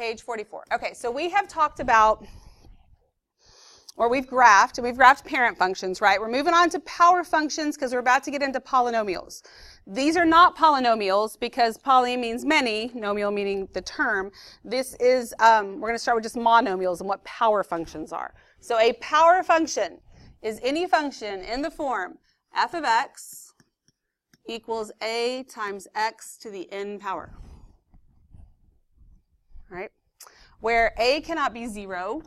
Page 44. Okay, so we have talked about, or we've graphed parent functions, right? We're moving on to power functions because we're about to get into polynomials. These are not polynomials because poly means many, nomial meaning the term. This is, we're going to start with just monomials and what power functions are. So a power function is any function in the form f of x equals a times x to the n power. Right? Where a cannot be 0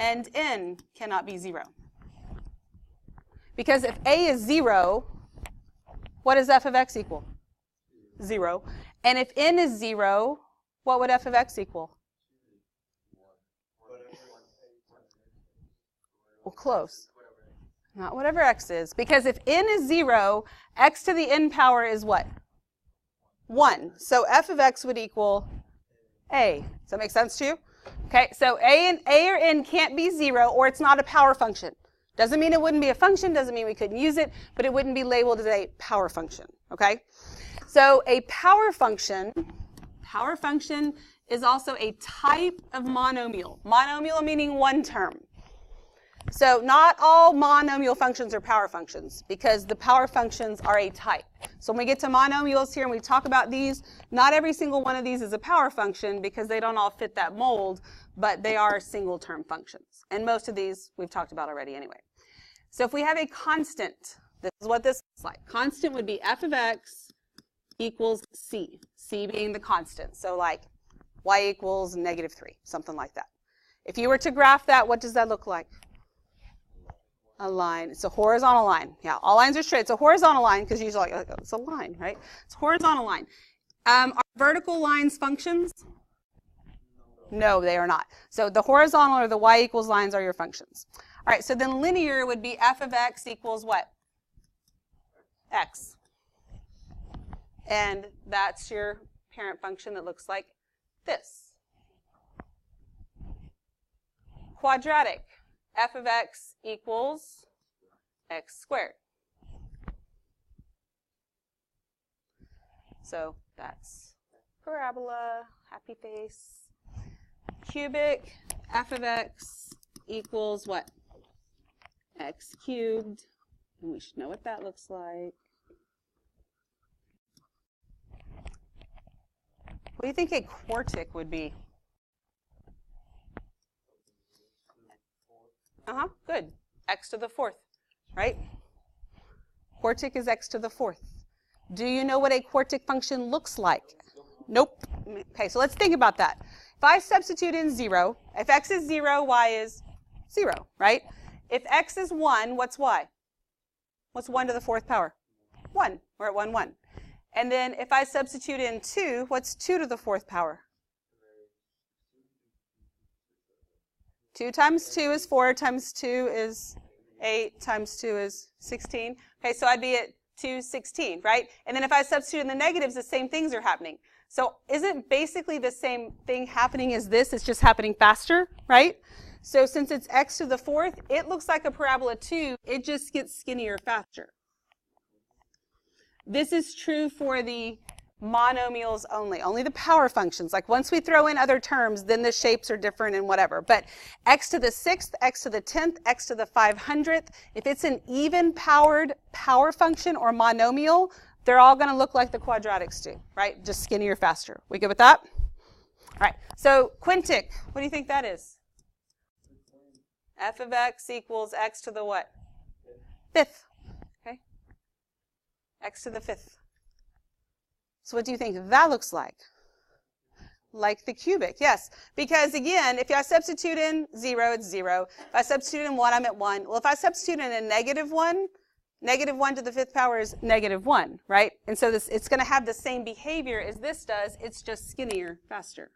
and n cannot be 0. Because if a is 0, what does f of x equal? 0. And if n is 0, what would f of x equal? Well, close. Not whatever x is. Because if n is 0, x to the n power is what? 1. So f of x would equal a. Does that make sense to you? Okay, so a or n can't be 0, or it's not a power function. Doesn't mean it wouldn't be a function, doesn't mean we couldn't use it, but it wouldn't be labeled as a power function, okay? So a power function is also a type of monomial. Monomial meaning one term. So not all monomial functions are power functions because the power functions are a type. So when we get to monomials here and we talk about these, not every single one of these is a power function because they don't all fit that mold, but they are single term functions. And most of these we've talked about already anyway. So if we have a constant, this is what this looks like. Constant would be f of x equals c, c being the constant. So like y equals -3, something like that. If you were to graph that, what does that look like? A line. It's a horizontal line. Yeah, all lines are straight. It's a horizontal line because usually like, it's a line, right? It's a horizontal line. Are vertical lines functions? No, they are not. So the horizontal or the y equals lines are your functions. All right, so then linear would be f of x equals what? X. And that's your parent function that looks like this. Quadratic. F of x equals x squared. So that's parabola, happy face. Cubic, f of x equals what? X cubed. And we should know what that looks like. What do you think a quartic would be? Good. X to the 4th, right? Quartic is x to the 4th. Do you know what a quartic function looks like? Nope. Okay, so let's think about that. If I substitute in 0, if x is 0, y is 0, right? If x is 1, what's y? What's 1 to the 4th power? 1. We're at 1, 1. And then if I substitute in 2, what's 2 to the 4th power? 2 times 2 is 4, times 2 is 8, times 2 is 16. Okay, so I'd be at 216, right? And then if I substitute in the negatives, the same things are happening. So isn't basically the same thing happening as this? It's just happening faster, right? So since it's x to the 4th, it looks like a parabola too. It just gets skinnier faster. This is true for the monomials only the power functions. Like once we throw in other terms, then the shapes are different and whatever. But x to the 6th, x to the 10th, x to the 500th, if it's an even powered power function or monomial, they're all going to look like the quadratics do, right? Just skinnier faster. We good with that? All right. So quintic, what do you think that is? F of x equals x to the what? 5th. Okay. X to the 5th. So what do you think that looks like? Like the cubic, yes. Because again, if I substitute in 0, it's 0. If I substitute in 1, I'm at 1. Well, if I substitute in a -1, -1 to the 5th power is -1, right? And so it's going to have the same behavior as this does. It's just skinnier, faster.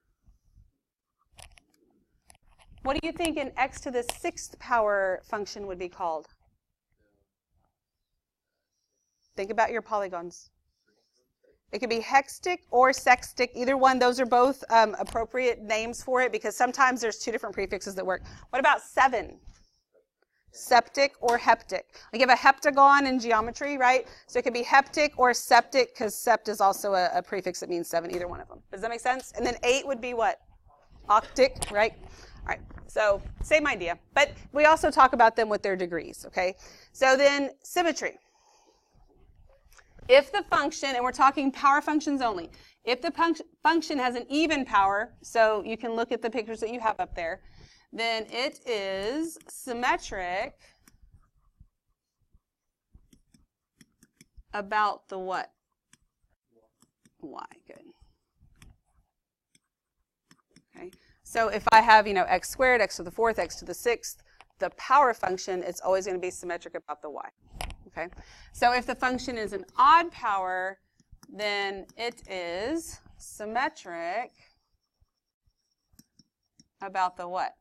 What do you think an x to the 6th power function would be called? Think about your polygons. It could be hextic or sextic, either one. Those are both appropriate names for it because sometimes there's 2 different prefixes that work. What about 7? septic or heptic. Like you have a heptagon in geometry, right? So it could be heptic or septic, because sept is also a prefix that means 7, either one of them. Does that make sense? And then 8 would be what? Octic, right? All right, so same idea. But we also talk about them with their degrees, okay? So then symmetry. If the function, and we're talking power functions only, if the function has an even power, so you can look at the pictures that you have up there, then it is symmetric about the what? Y, good. Okay, so if I have, x squared, x to the 4th, x to the 6th, the power function, it's always going to be symmetric about the y. Okay, so if the function is an odd power, then it is symmetric about the what?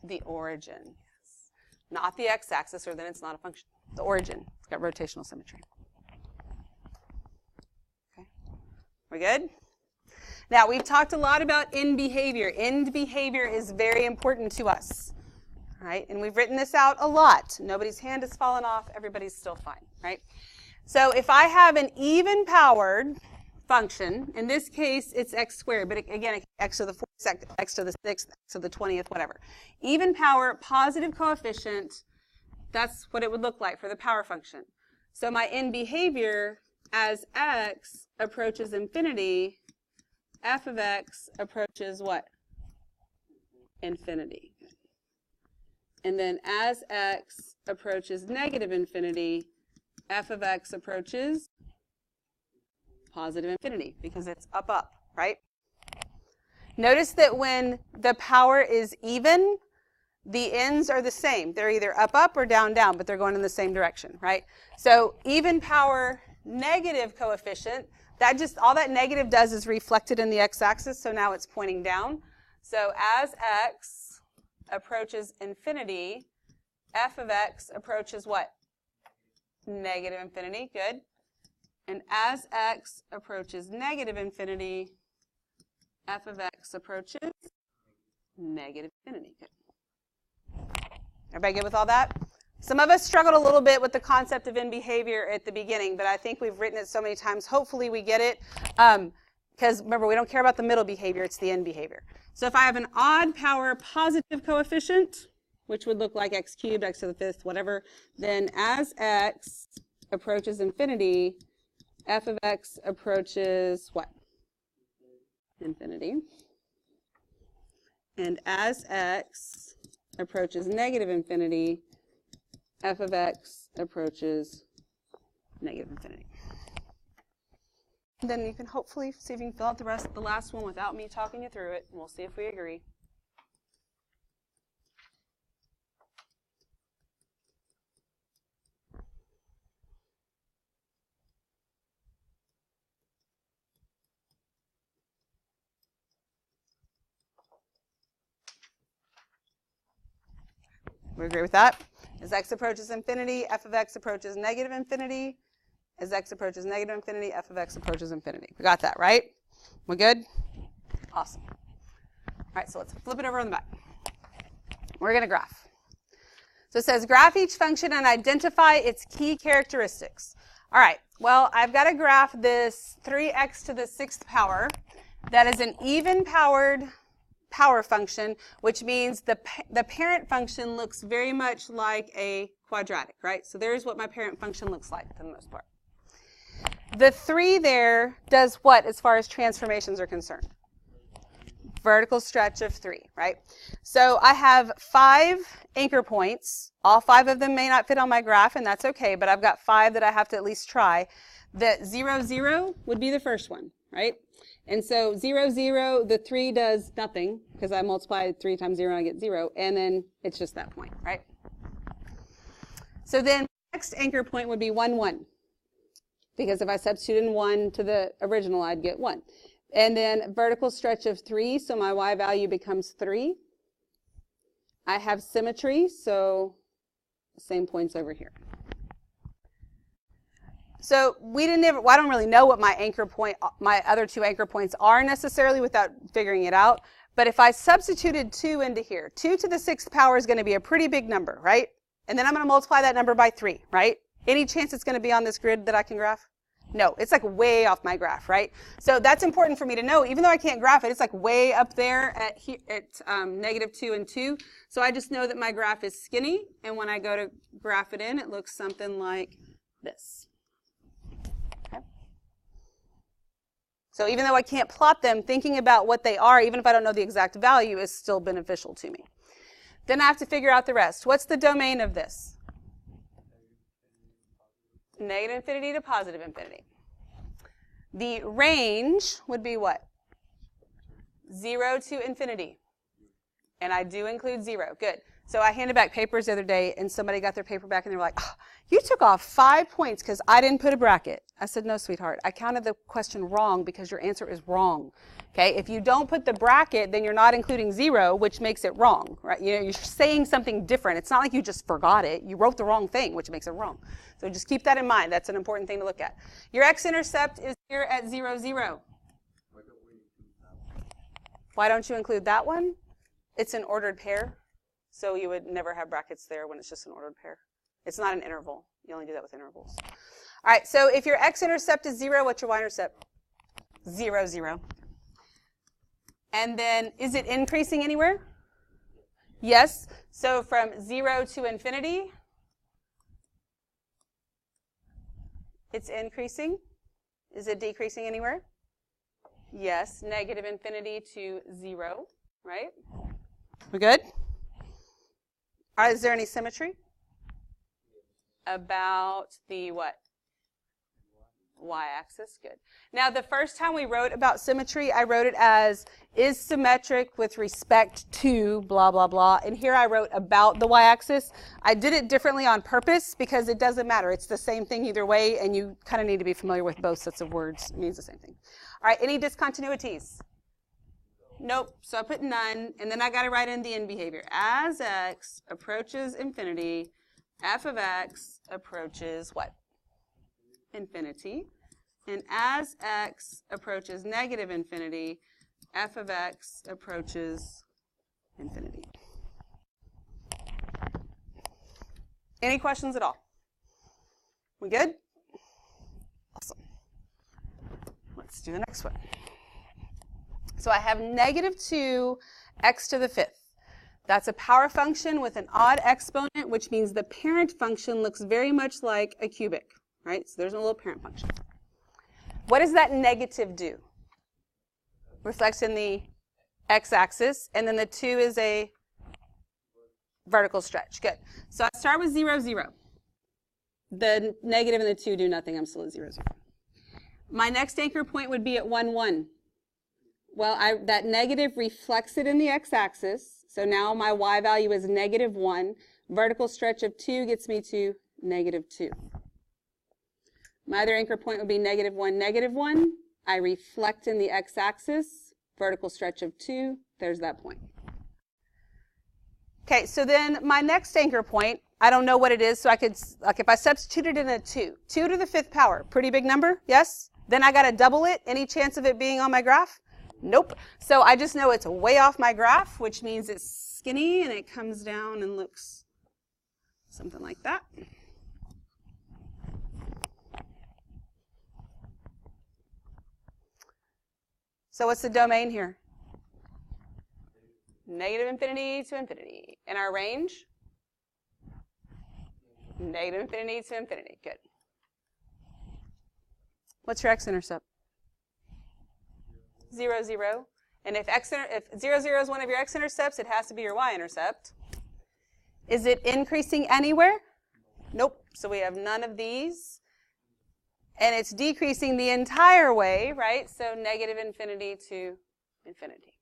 The origin. Not the x-axis, or then it's not a function. The origin. It's got rotational symmetry. Okay, we good? Now, we've talked a lot about end behavior. End behavior is very important to us. Right? And we've written this out a lot. Nobody's hand has fallen off. Everybody's still fine, right? So if I have an even-powered function, in this case, it's x squared, but again, x to the 4th, x to the 6th, x to the 20th, whatever. Even power, positive coefficient, that's what it would look like for the power function. So my end behavior, as x approaches infinity, f of x approaches what? Infinity. And then as x approaches negative infinity, f of x approaches positive infinity, because it's up, up, right? Notice that when the power is even, the ends are the same. They're either up, up, or down, down, but they're going in the same direction, right? So even power negative coefficient, that just, all that negative does is reflected in the x-axis, so now it's pointing down. So as x approaches infinity, f of x approaches what? Negative infinity, good. And as x approaches negative infinity, f of x approaches negative infinity, good. Everybody good with all that? Some of us struggled a little bit with the concept of end behavior at the beginning, but I think we've written it so many times, hopefully we get it. Because remember, we don't care about the middle behavior, it's the end behavior. So if I have an odd power positive coefficient, which would look like x cubed, x to the 5th, whatever, then as x approaches infinity, f of x approaches what? Infinity. And as x approaches negative infinity, f of x approaches negative infinity. Then you can hopefully see if you can fill out the last one without me talking you through it, and we'll see if we agree. We agree with that? As x approaches infinity, f of x approaches negative infinity. As x approaches negative infinity, f of x approaches infinity. We got that, right? We good? Awesome. All right, so let's flip it over on the back. We're going to graph. So it says, graph each function and identify its key characteristics. All right, well, I've got to graph this 3x to the 6th power. That is an even-powered power function, which means the parent function looks very much like a quadratic, right? So there's what my parent function looks like for the most part. The 3 there does what as far as transformations are concerned? Vertical stretch of 3, right? So I have 5 anchor points. All 5 of them may not fit on my graph, and that's okay, but I've got 5 that I have to at least try. The 0, 0 would be the first one, right? And so 0, 0, the 3 does nothing, because I multiply 3 times 0 and I get 0, and then it's just that point, right? So then the next anchor point would be 1, 1. Because if I substitute in 1 to the original, I'd get 1. And then vertical stretch of 3, so my y value becomes 3. I have symmetry, so same points over here. So I don't really know what my anchor point, my other 2 anchor points are necessarily without figuring it out. But if I substituted 2 into here, 2 to the 6th power is going to be a pretty big number, right? And then I'm going to multiply that number by 3, right? Any chance it's going to be on this grid that I can graph? No, it's like way off my graph, right? So that's important for me to know. Even though I can't graph it, it's like way up there at -2 and 2. So I just know that my graph is skinny. And when I go to graph it in, it looks something like this. Okay. So even though I can't plot them, thinking about what they are, even if I don't know the exact value, is still beneficial to me. Then I have to figure out the rest. What's the domain of this? Negative infinity to positive infinity. The range would be what? 0 to infinity. And I do include 0. Good. So I handed back papers the other day, and somebody got their paper back, and they were like, oh, you took off 5 points because I didn't put a bracket. I said, no, sweetheart. I counted the question wrong because your answer is wrong. Okay? If you don't put the bracket, then you're not including 0, which makes it wrong. Right? You know, you're saying something different. It's not like you just forgot it. You wrote the wrong thing, which makes it wrong. So just keep that in mind. That's an important thing to look at. Your x-intercept is here at 0, 0. Why don't you include that one? It's an ordered pair. So you would never have brackets there when it's just an ordered pair. It's not an interval. You only do that with intervals. All right, so if your x-intercept is 0, what's your y-intercept? 0, 0. And then, is it increasing anywhere? Yes. So from 0 to infinity, it's increasing. Is it decreasing anywhere? Yes. Negative infinity to 0, right? We good? All right, is there any symmetry? About the what? Y-axis. Good. Now, the first time we wrote about symmetry, I wrote it as is symmetric with respect to blah, blah, blah. And here I wrote about the y-axis. I did it differently on purpose because it doesn't matter. It's the same thing either way, and you kind of need to be familiar with both sets of words. It means the same thing. All right, any discontinuities? Nope. So I put none, and then I got to write in the end behavior. As x approaches infinity, f of x approaches what? Infinity. And as x approaches negative infinity, f of x approaches infinity. Any questions at all? We good? Awesome. Let's do the next one. So I have -2 x to the 5th. That's a power function with an odd exponent, which means the parent function looks very much like a cubic, right? So there's a little parent function. What does that negative do? Reflects in the x-axis, and then the 2 is a vertical stretch. Good. So I start with 0, 0. The negative and the 2 do nothing. I'm still at 0, 0. My next anchor point would be at 1, 1. Well, that negative reflects it in the x-axis. So now my y value is -1. Vertical stretch of 2 gets me to -2. My other anchor point would be -1, -1. I reflect in the x-axis. Vertical stretch of 2. There's that point. Okay, so then my next anchor point, I don't know what it is, so I could, like if I substituted in a 2, 2 to the 5th power, pretty big number, yes? Then I got to double it. Any chance of it being on my graph? Nope. So I just know it's way off my graph, which means it's skinny and it comes down and looks something like that. So what's the domain here? Negative infinity to infinity. And our range? Negative infinity to infinity. Good. What's your x-intercept? 0, 0. And if 0, 0 is one of your x-intercepts, it has to be your y-intercept. Is it increasing anywhere? Nope. So we have none of these. And it's decreasing the entire way, right? So negative infinity to infinity.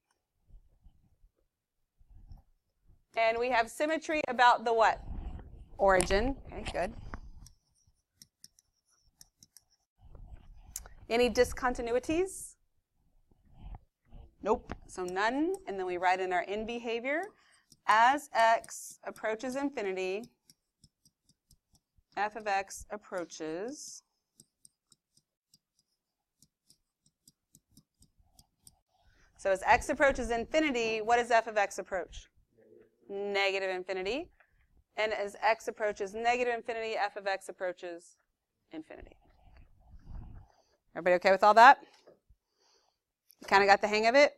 And we have symmetry about the what? Origin. Okay, good. Any discontinuities? Nope. So none. And then we write in our end behavior. As x approaches infinity, f of x approaches So as x approaches infinity, what does f of x approach? Negative infinity. And as x approaches negative infinity, f of x approaches infinity. Everybody okay with all that? You kind of got the hang of it?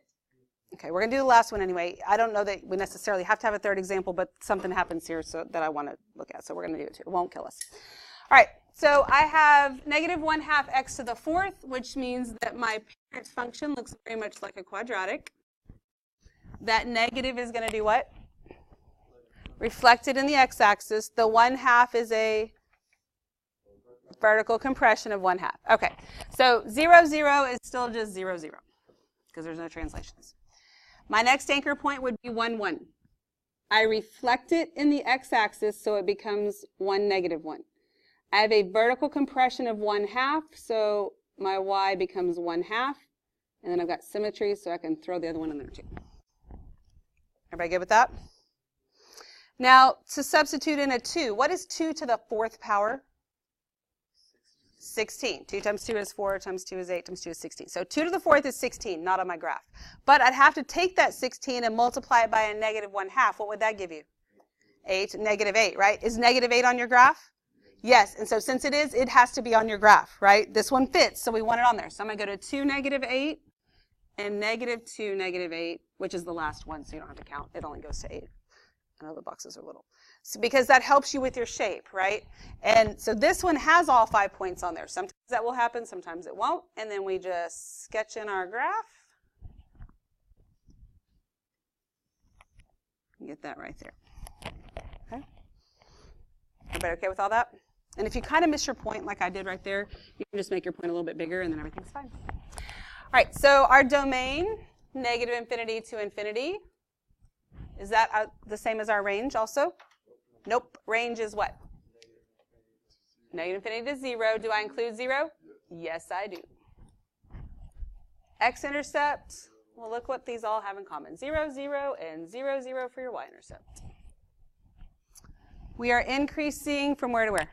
Okay, we're going to do the last one anyway. I don't know that we necessarily have to have a third example, but something happens here that I want to look at, so we're going to do it too. It won't kill us. All right, so I have negative 1/2 x to the 4th, which means that my parent function looks very much like a quadratic. That negative is going to do what? Reflected in the x-axis. The 1/2 is a vertical compression of 1/2. Okay, so 0, 0 is still just 0, 0 because there's no translations. My next anchor point would be 1, 1. I reflect it in the x-axis, so it becomes 1, negative 1. I have a vertical compression of 1/2, so my y becomes 1/2. And then I've got symmetry, so I can throw the other one in there too. Everybody good with that? Now, to substitute in a 2, what is 2 to the 4th power? 16. 2 times 2 is 4, times 2 is 8, times 2 is 16. So 2 to the 4th is 16, not on my graph. But I'd have to take that 16 and multiply it by a negative 1/2. What would that give you? 8, negative 8, right? Is negative 8 on your graph? Yes, and so since it is, it has to be on your graph, right? This one fits, so we want it on there. So I'm going to go to 2, negative 8, and negative 2, negative 8, which is the last one, so you don't have to count. It only goes to 8. I know the boxes are little. So because that helps you with your shape, right? And so this one has all 5 points on there. Sometimes that will happen, sometimes it won't. And then we just sketch in our graph. Get that right there. Okay? Everybody okay with all that? And if you kind of miss your point like I did right there, you can just make your point a little bit bigger and then everything's fine. All right, so our domain, negative infinity to infinity. Is that the same as our range also? Nope. Range is what? Negative infinity to 0. Do I include 0? Yes, I do. X-intercept. Well, look what these all have in common. 0, 0, and 0, 0 for your y-intercept. We are increasing from where to where?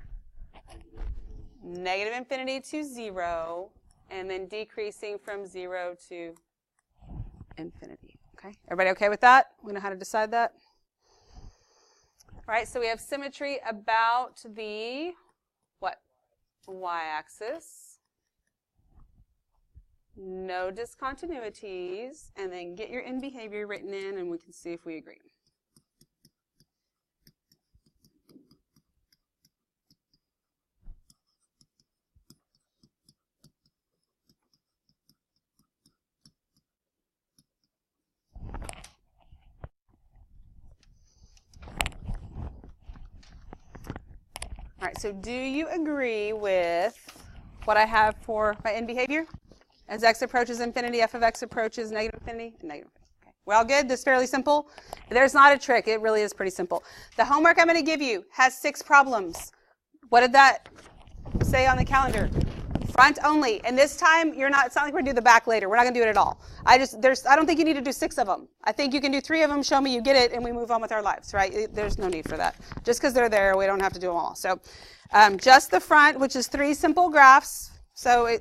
Negative infinity to 0, and then decreasing from 0 to infinity. Okay, everybody okay with that? We know how to decide that? All right, so we have symmetry about the, what? Y-axis. No discontinuities. And then get your end behavior written in, and we can see if we agree. All right, so do you agree with what I have for my end behavior? As x approaches infinity, f of x approaches negative infinity, and negative infinity. Okay. We're all good? This is fairly simple. There's not a trick. It really is pretty simple. The homework I'm going to give you has 6 problems. What did that say on the calendar? Front only. And this time, it's not like we're going to do the back later. We're not going to do it at all. I don't think you need to do 6 of them. I think you can do 3 of them, show me you get it, and we move on with our lives, right? There's no need for that. Just because they're there, we don't have to do them all. So just the front, which is 3 simple graphs. So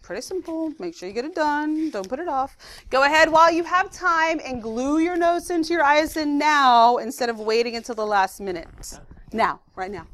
pretty simple. Make sure you get it done. Don't put it off. Go ahead while you have time and glue your notes into your ISN now instead of waiting until the last minute. Now, right now.